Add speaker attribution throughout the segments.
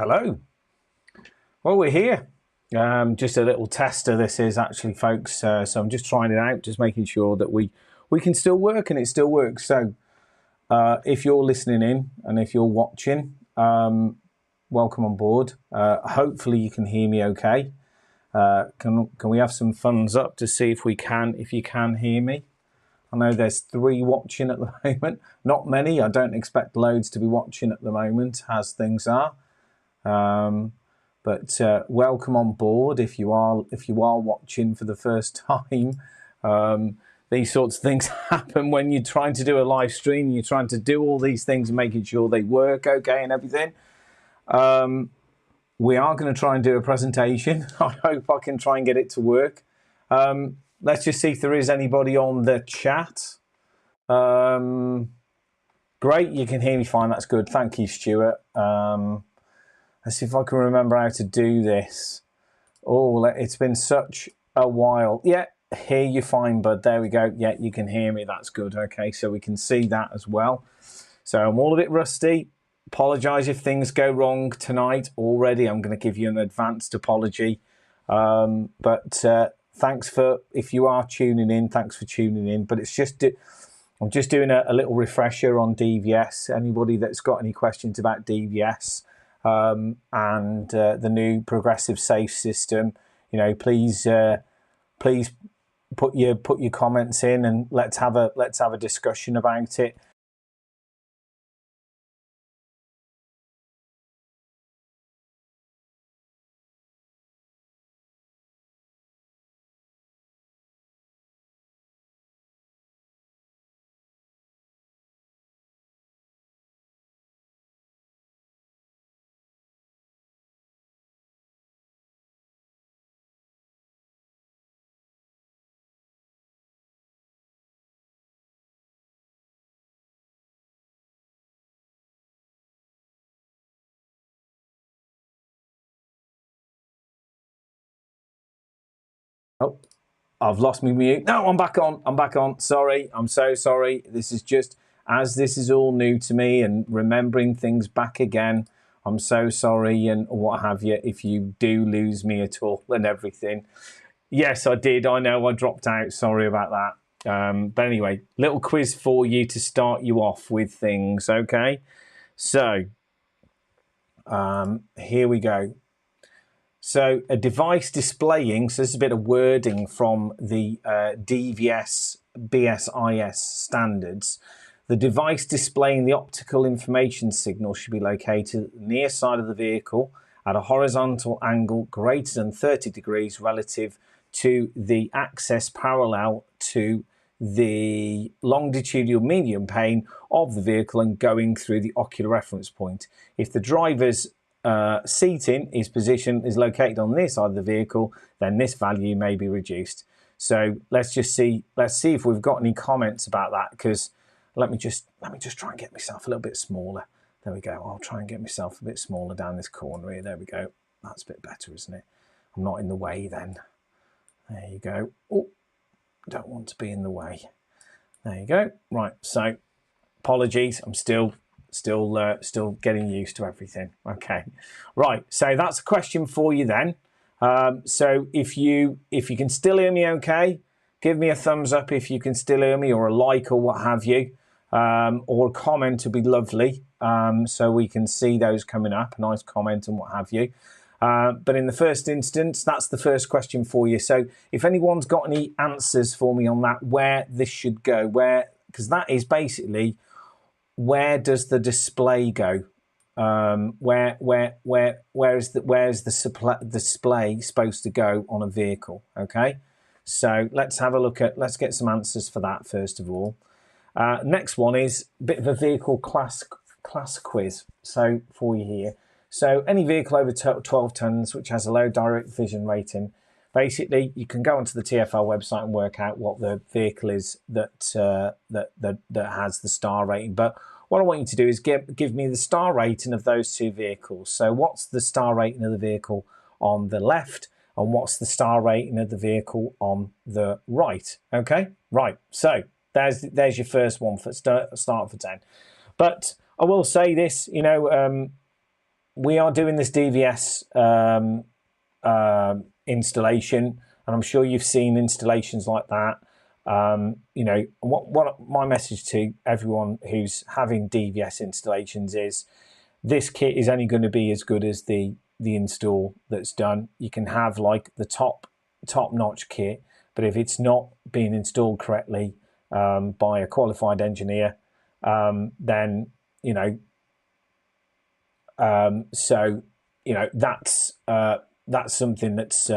Speaker 1: Hello. Well, we're here. Just a little tester this is actually, folks. So I'm just trying it out, just making sure that we can still work and it still works. So if you're listening in and if you're watching, welcome on board. Hopefully you can hear me okay. Can we have some thumbs up to see if you can hear me? I know there's 3 watching at the moment. Not many. I don't expect loads to be watching at the moment as things are. But welcome on board if you are watching for the first time. These sorts of things happen when you're trying to do a live stream. You're trying to do all these things and making sure they work okay and everything. We are going to try and do a presentation. I hope I can try and get it to work. Let's just see if there is anybody on the chat. Great, you can hear me fine. That's good. Thank you, Stuart. Let's see if I can remember how to do this. Oh, it's been such a while. Yeah, hear you fine, bud. There we go. Yeah, you can hear me. That's good. Okay, so we can see that as well. So I'm all a bit rusty. Apologise if things go wrong tonight already. I'm going to give you an advanced apology. But thanks for, if you are tuning in, thanks for tuning in. But it's just, I'm just doing a little refresher on DVS. Anybody that's got any questions about DVS, and the new progressive safe system, you know, please put your comments in and let's have a discussion about it. Oh, I've lost me mute. No, I'm back on. I'm back on. Sorry. I'm so sorry. This is just, as this is all new to me and remembering things back again, I'm so sorry and what have you if you do lose me at all and everything. Yes, I did. I know I dropped out. Sorry about that. But anyway, little quiz for you to start you off with things, okay? So, here we go. So a device displaying, so this is a bit of wording from the DVS BSIS standards. The device displaying the optical information signal should be located at the near side of the vehicle at a horizontal angle greater than 30 degrees relative to the axis parallel to the longitudinal median plane of the vehicle and going through the ocular reference point. If the driver's seating is located on this side of the vehicle, then this value may be reduced. So let's see if we've got any comments about that, because let me just try and get myself a little bit smaller. There we go. I'll try and get myself a bit smaller down this corner here. There we go. That's a bit better, isn't it? I'm not in the way then. There you go. Oh, don't want to be in the way. There you go. Right, so apologies, I'm still getting used to everything. Okay, right, so that's a question for you then. So if you can still hear me okay, give me a thumbs up if you can still hear me, or a like or what have you, or a comment would be lovely, so we can see those coming up, a nice comment and what have you. But in the first instance, that's the first question for you. So if anyone's got any answers for me on that, where this should go, because that is basically, where does the display go? Where is the display supposed to go on a vehicle? Okay, so let's get some answers for that first of all. Next one is a bit of a vehicle class quiz. So for you here. So any vehicle over 12 tons which has a low direct vision rating, basically you can go onto the TfL website and work out what the vehicle is that has the star rating. But what I want you to do is give me the star rating of those 2 vehicles. So what's the star rating of the vehicle on the left, and what's the star rating of the vehicle on the right? Okay, right. So there's your first one for start for 10. But I will say this, you know. we are doing this DVS installation, and I'm sure you've seen installations like that. You know, what my message to everyone who's having DVS installations is this kit is only going to be as good as the install that's done. You can have like the top-notch kit, but if it's not being installed correctly by a qualified engineer, then you know, so you know that's something that's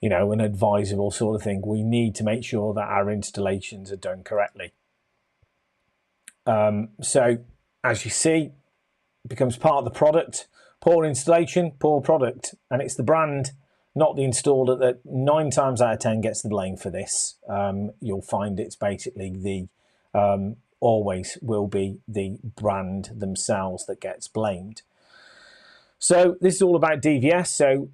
Speaker 1: you know, an advisable sort of thing. We need to make sure that our installations are done correctly. So as you see, it becomes part of the product. Poor installation, poor product, and it's the brand, not the installer, that 9 times out of 10 gets the blame for this. You'll find it's basically the always will be the brand themselves that gets blamed. So this is all about DVS. So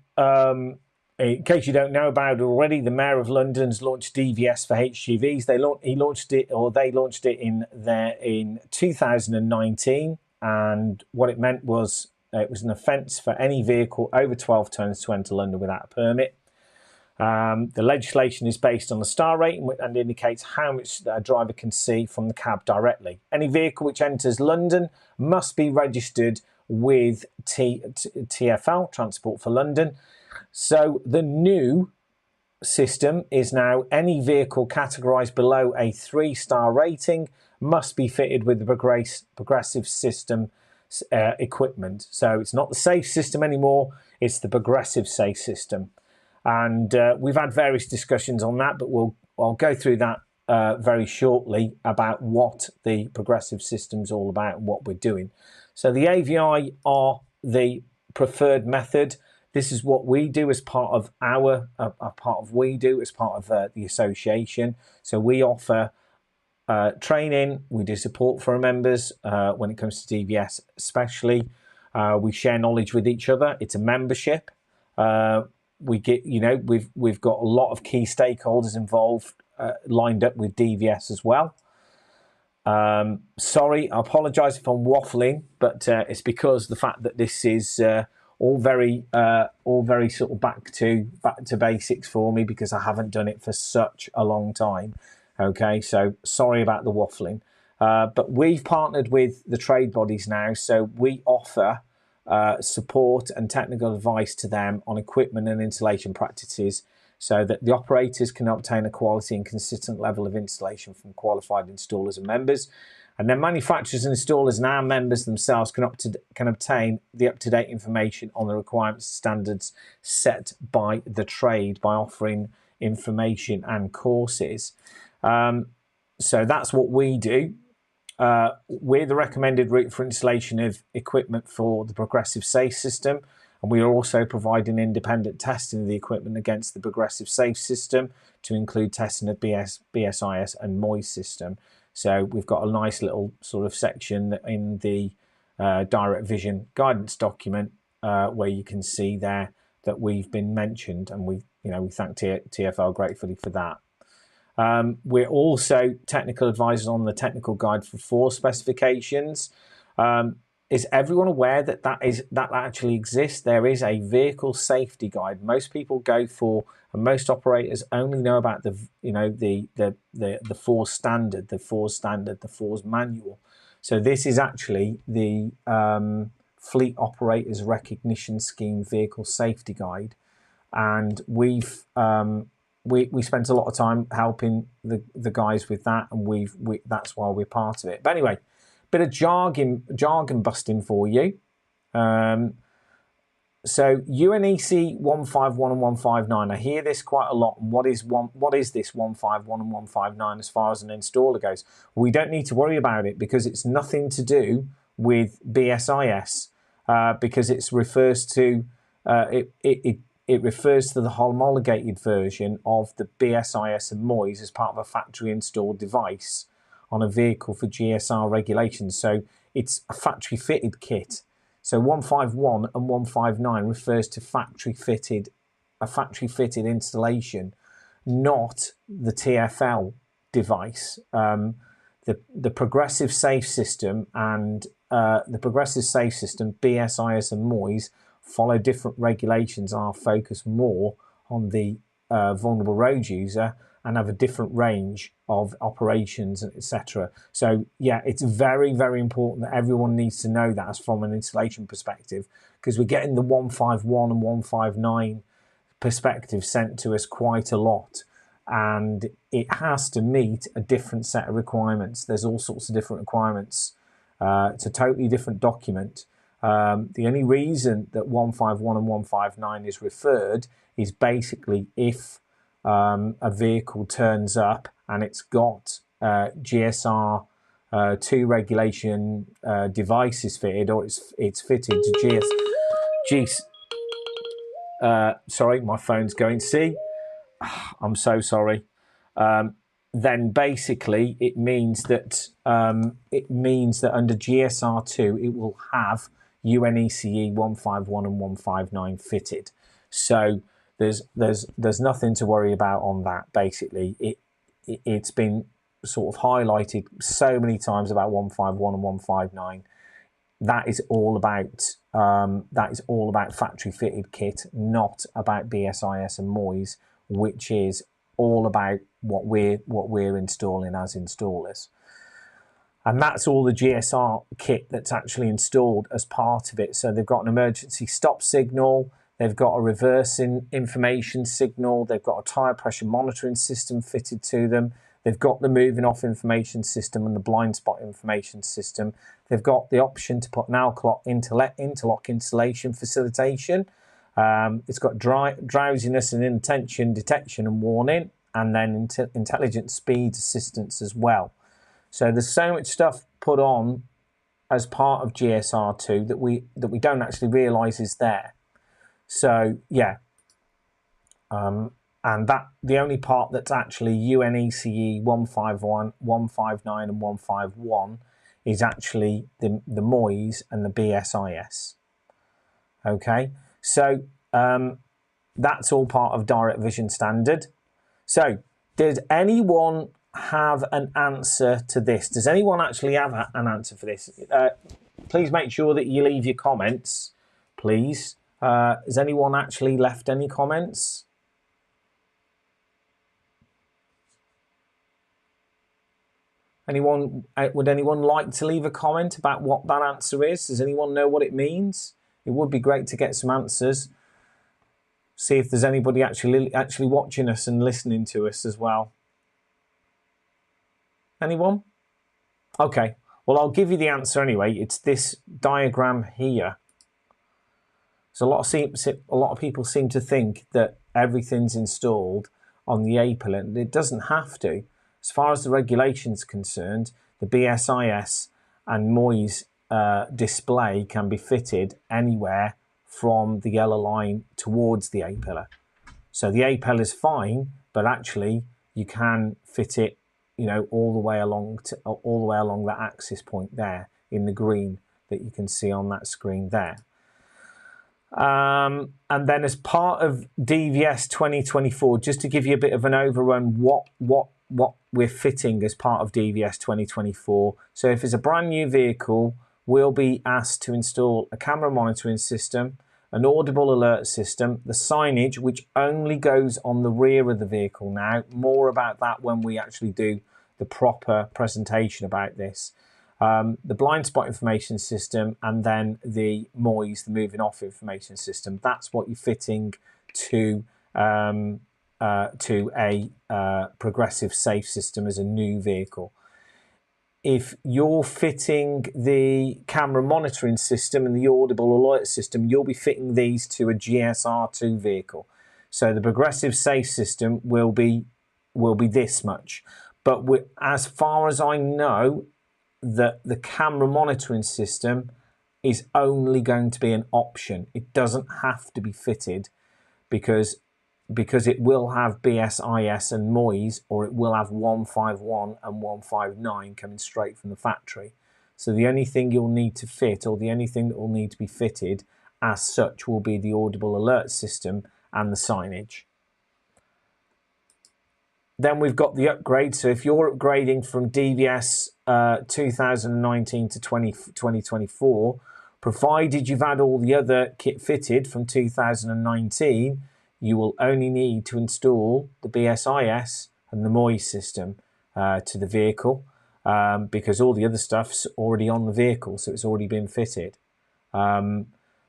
Speaker 1: in case you don't know about it already, the Mayor of London's launched DVS for HGVs. They launched it in 2019, and what it meant was it was an offence for any vehicle over 12 tonnes to enter London without a permit. The legislation is based on the star rating and indicates how much a driver can see from the cab directly. Any vehicle which enters London must be registered with TfL, Transport for London. So the new system is now any vehicle categorised below a 3-star rating must be fitted with the progressive system equipment. So it's not the safe system anymore, it's the progressive safe system. And we've had various discussions on that, but I'll go through that very shortly about what the progressive system's all about and what we're doing. So the AVI are the preferred method. This is what we do as part of the association. So we offer training, we do support for our members when it comes to DVS especially. We share knowledge with each other. It's a membership. We get, you know, we've got a lot of key stakeholders involved lined up with DVS as well. Sorry, I apologise if I'm waffling, but it's because the fact that this is all very sort of back to basics for me, because I haven't done it for such a long time. Okay, so sorry about the waffling, but we've partnered with the trade bodies now, so we offer support and technical advice to them on equipment and installation practices, so that the operators can obtain a quality and consistent level of installation from qualified installers and members. And then manufacturers and installers and our members themselves can obtain the up-to-date information on the requirements and standards set by the trade by offering information and courses. So that's what we do. We're the recommended route for installation of equipment for the progressive safe system, and we are also providing independent testing of the equipment against the progressive safe system, to include testing of BSIS and MOIS system. So we've got a nice little sort of section in the Direct Vision guidance document where you can see there that we've been mentioned, and we thank TfL gratefully for that. We're also technical advisors on the technical guide for force specifications. Is everyone aware that that actually exists? There is a vehicle safety guide. Most people go for, and most operators only know about the force standard, the force manual. So this is actually the Fleet Operators Recognition Scheme Vehicle Safety Guide, and we spent a lot of time helping the guys with that, and that's why we're part of it. But anyway, bit of jargon busting for you. So UNEC 151 and 159. I hear this quite a lot. What is this 151 and 159 as far as an installer goes? We don't need to worry about it, because it's nothing to do with BSIS, because it refers to it refers to the homologated version of the BSIS and MOIS as part of a factory installed device on a vehicle for GSR regulations. So it's a factory fitted kit. So 151 and 159 refers to a factory fitted installation, not the TfL device. The progressive safe system and the progressive safe system, BSIS and MOIS, follow different regulations and are focused more on the vulnerable road user and have a different range of operations, etc. So yeah, it's very, very important that everyone needs to know that from an installation perspective, because we're getting the 151 and 159 perspective sent to us quite a lot, and it has to meet a different set of requirements. There's all sorts of different requirements. It's a totally different document. The only reason that 151 and 159 is referred is basically if a vehicle turns up and it's got GSR 2 regulation devices fitted, or it's fitted to sorry, my phone's going. See, I'm so sorry. Then basically it means that under GSR2 it will have UNECE 151 and 159 fitted. So there's nothing to worry about on that. Basically, it's been sort of highlighted so many times about 151 and 159. That is all about factory fitted kit, not about BSIS and MOIS, which is all about what we're installing as installers. And that's all the GSR kit that's actually installed as part of it. So they've got an emergency stop signal, they've got a reversing information signal, they've got a tyre pressure monitoring system fitted to them, they've got the moving off information system and the blind spot information system. They've got the option to put an alcohol interlock installation facilitation. It's got drowsiness and inattention detection and warning, and then intelligent speed assistance as well. So there's so much stuff put on as part of GSR2 that we don't actually realise is there. So yeah, and that the only part that's actually UNECE 151, 159 and 151 is actually the MOIS and the BSIS. Okay, so that's all part of Direct Vision standard. So did anyone have an answer to this? Does anyone actually have an answer for this? Please make sure that you leave your comments, please. Has anyone actually left any comments? Would anyone like to leave a comment about what that answer is? Does anyone know what it means? It would be great to get some answers. See if there's anybody actually watching us and listening to us as well. Anyone? Okay. Well, I'll give you the answer anyway. It's this diagram here. So a lot of people seem to think that everything's installed on the A pillar, and it doesn't have to. As far as the regulation's concerned, the BSIS and MOIS display can be fitted anywhere from the yellow line towards the A pillar. So the A pillar is fine, but actually you can fit it, you know, all the way along that axis point there in the green that you can see on that screen there. And then as part of DVS 2024, just to give you a bit of an overrun, what we're fitting as part of DVS 2024. So if it's a brand new vehicle, we'll be asked to install a camera monitoring system, an audible alert system, the signage, which only goes on the rear of the vehicle now. More about that when we actually do the proper presentation about this. The blind spot information system, and then the MOIS, the moving off information system. That's what you're fitting to a progressive safe system as a new vehicle. If you're fitting the camera monitoring system and the audible alert system, you'll be fitting these to a GSR2 vehicle. So the progressive safe system will be this much. But as far as I know, that the camera monitoring system is only going to be an option. It doesn't have to be fitted because it will have BSIS and MOIS, or it will have 151 and 159 coming straight from the factory. So the only thing you'll need to fit, or the only thing that will need to be fitted as such, will be the audible alert system and the signage. Then we've got the upgrade. So if you're upgrading from DVS 2019 to 2024, provided you've had all the other kit fitted from 2019, you will only need to install the BSIS and the MOIS system to the vehicle, because all the other stuff's already on the vehicle, so it's already been fitted.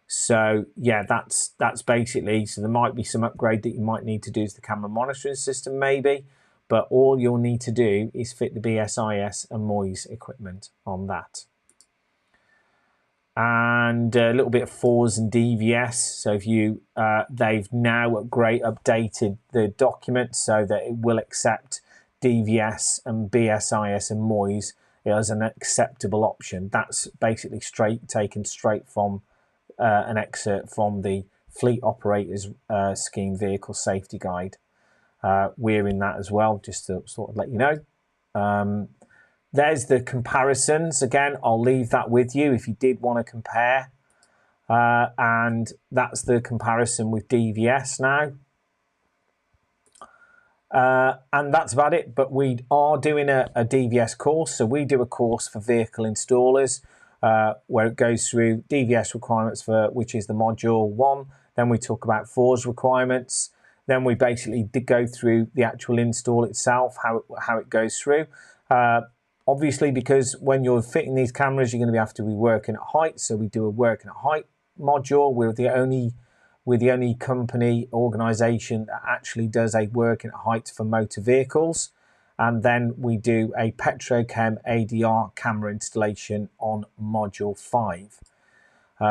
Speaker 1: So yeah, that's basically, so there might be some upgrade that you might need to do to the camera monitoring system maybe, but all you'll need to do is fit the BSIS and MOIS equipment on that. And a little bit of FORS and DVS. So if you, they've now updated the document so that it will accept DVS and BSIS and MOIS as an acceptable option. That's basically taken straight from an excerpt from the Fleet Operators Scheme Vehicle Safety Guide. We're in that as well, just to sort of let you know. There's the comparisons. Again, I'll leave that with you if you did want to compare. And that's the comparison with DVS now. And that's about it. But we are doing a DVS course. So we do a course for vehicle installers where it goes through DVS requirements, for which is the module 1. Then we talk about FORS requirements. Then we basically go through the actual install itself, how it goes through. Obviously, because when you're fitting these cameras, you're going to have to be working at height. So we do a working at height module. We're the only company organisation that actually does a working at height for motor vehicles. And then we do a Petrochem ADR camera installation on module 5.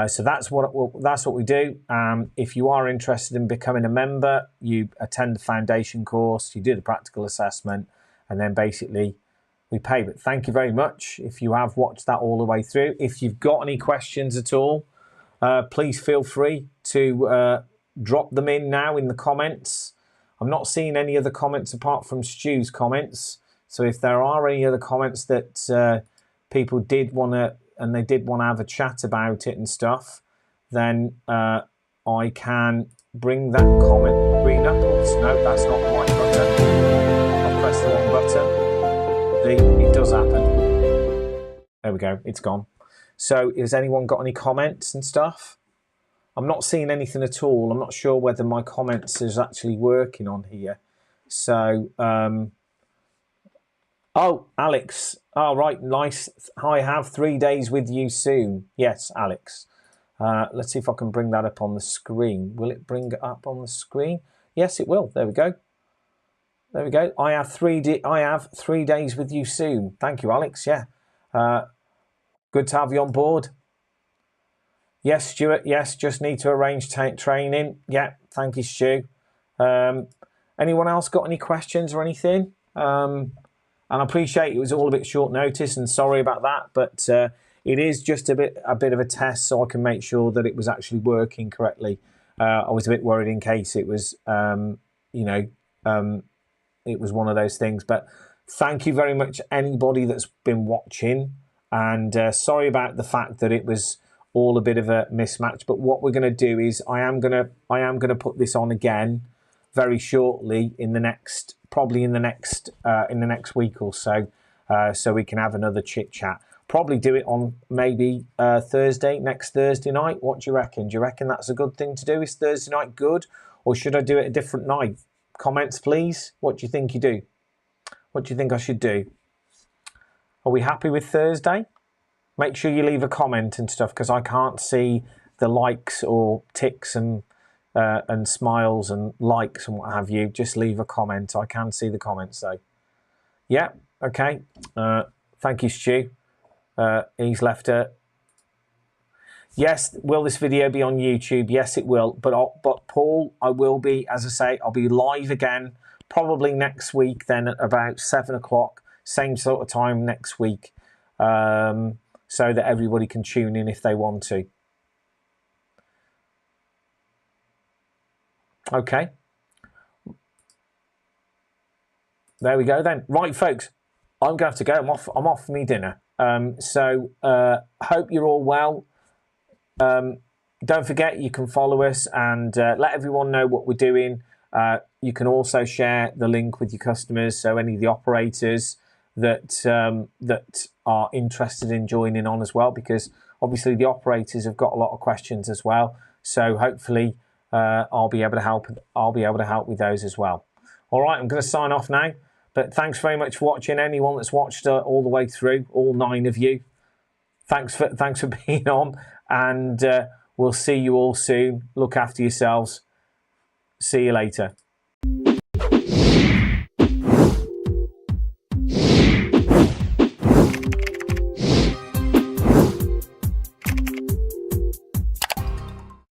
Speaker 1: So that's what we do. If you are interested in becoming a member, you attend the foundation course, you do the practical assessment, and then basically we pay. But thank you very much if you have watched that all the way through. If you've got any questions at all, please feel free to drop them in now in the comments. I'm not seeing any other comments apart from Stu's comments. So if there are any other comments that people did want to, and they did want to have a chat about it and stuff, then I can bring that comment green up. Oops, no, that's not the right button. I'll press the wrong button. It does happen. There we go, it's gone. So has anyone got any comments and stuff? I'm not seeing anything at all. I'm not sure whether my comments is actually working on here. So, oh, Alex. Oh, right, nice. I have 3 days with you soon. Yes, Alex. Let's see if I can bring that up on the screen. Will it bring it up on the screen? Yes, it will. There we go. There we go. I have 3 days with you soon. Thank you, Alex. Yeah. Good to have you on board. Yes, Stuart. Yes, just need to arrange training. Yeah, thank you, Stu. Anyone else got any questions or anything? And I appreciate it was all a bit short notice, and sorry about that, but it is just a bit of a test so I can make sure that it was actually working correctly. I was a bit worried in case it was, it was one of those things. But thank you very much, anybody that's been watching, and sorry about the fact that it was all a bit of a mismatch. But what we're going to do is I am going to put this on again very shortly in the next, probably in the next week or so, so we can have another chit chat. Probably do it on maybe next Thursday night. What do you reckon? Do you reckon that's a good thing to do? Is Thursday night good, or should I do it a different night? Comments, please. What do you think you do? What do you think I should do? Are we happy with Thursday? Make sure you leave a comment and stuff, because I can't see the likes or ticks and smiles and likes and what have you. Just leave a comment. I can see the comments though. Yeah, okay. Thank you, Stu. He's left a... Yes, will this video be on YouTube? Yes, it will. But Paul, I will be, as I say, I'll be live again probably next week then at about 7 o'clock, same sort of time next week, so that everybody can tune in if they want to. Okay. There we go then. Right, folks, I'm going to have to go. I'm off for me dinner. So hope you're all well. Don't forget, you can follow us and let everyone know what we're doing. you can also share the link with your customers, so any of the operators that that are interested in joining on as well, because obviously the operators have got a lot of questions as well. So hopefully I'll be able to help. I'll be able to help with those as well. All right, I'm going to sign off now. But thanks very much for watching. Anyone that's watched all the way through, all 9 of you, thanks for being on, and we'll see you all soon. Look after yourselves. See you later.